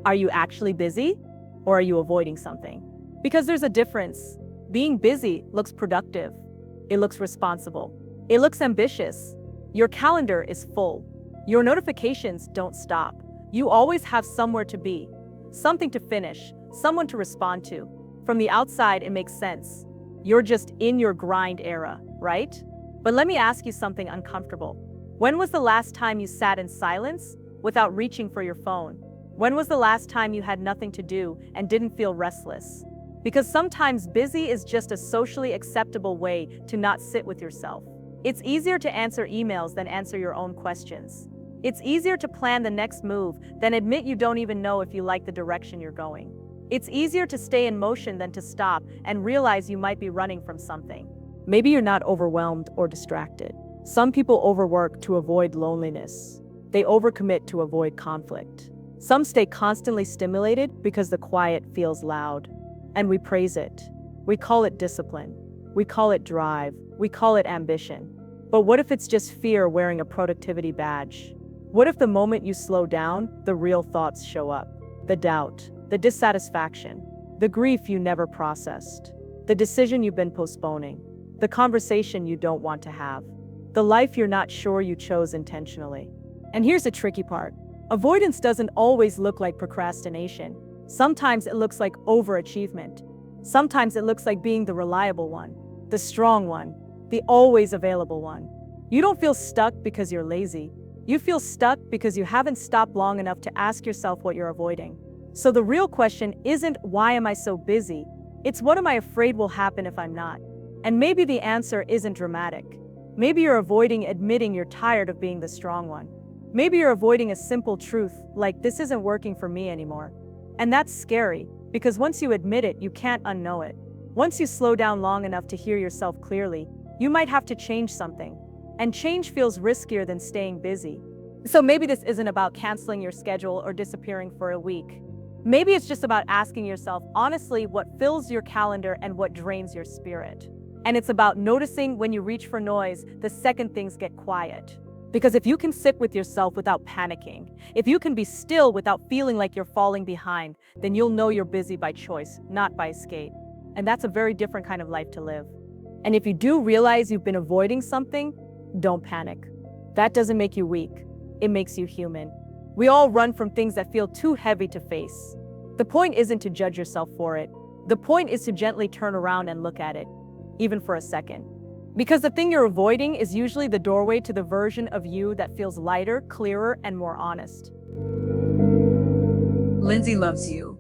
Are you actually busy or are you avoiding something? Because there's a difference. Being busy looks productive. It looks responsible. It looks ambitious. Your calendar is full. Your notifications don't stop. You always have somewhere to be, something to finish, someone to respond to. From the outside, it makes sense. You're just in your grind era, right? But let me ask you something uncomfortable. When was the last time you sat in silence without reaching for your phone? When was the last time you had nothing to do and didn't feel restless? Because sometimes busy is just a socially acceptable way to not sit with yourself. It's easier to answer emails than answer your own questions. It's easier to plan the next move than admit you don't even know if you like the direction you're going. It's easier to stay in motion than to stop and realize you might be running from something. Maybe you're not overwhelmed or distracted. Some people overwork to avoid loneliness. They overcommit to avoid conflict. Some stay constantly stimulated because the quiet feels loud. And we praise it. We call it discipline. We call it drive. We call it ambition. But what if it's just fear wearing a productivity badge? What if the moment you slow down, the real thoughts show up? The doubt, the dissatisfaction, the grief you never processed, the decision you've been postponing, the conversation you don't want to have, the life you're not sure you chose intentionally. And here's the tricky part. Avoidance doesn't always look like procrastination. Sometimes it looks like overachievement. Sometimes it looks like being the reliable one, the strong one, the always available one. You don't feel stuck because you're lazy. You feel stuck because you haven't stopped long enough to ask yourself what you're avoiding. So the real question isn't why am I so busy? It's what am I afraid will happen if I'm not? And maybe the answer isn't dramatic. Maybe you're avoiding admitting you're tired of being the strong one. Maybe you're avoiding a simple truth like this isn't working for me anymore. And that's scary because once you admit it, you can't unknow it. Once you slow down long enough to hear yourself clearly, you might have to change something. And change feels riskier than staying busy. So maybe this isn't about canceling your schedule or disappearing for a week. Maybe it's just about asking yourself honestly what fills your calendar and what drains your spirit. And it's about noticing when you reach for noise the second things get quiet. Because if you can sit with yourself without panicking, if you can be still without feeling like you're falling behind, then you'll know you're busy by choice, not by escape. And that's a very different kind of life to live. And if you do realize you've been avoiding something, don't panic. That doesn't make you weak. It makes you human. We all run from things that feel too heavy to face. The point isn't to judge yourself for it. The point is to gently turn around and look at it, even for a second. Because the thing you're avoiding is usually the doorway to the version of you that feels lighter, clearer, and more honest. Lindsay loves you.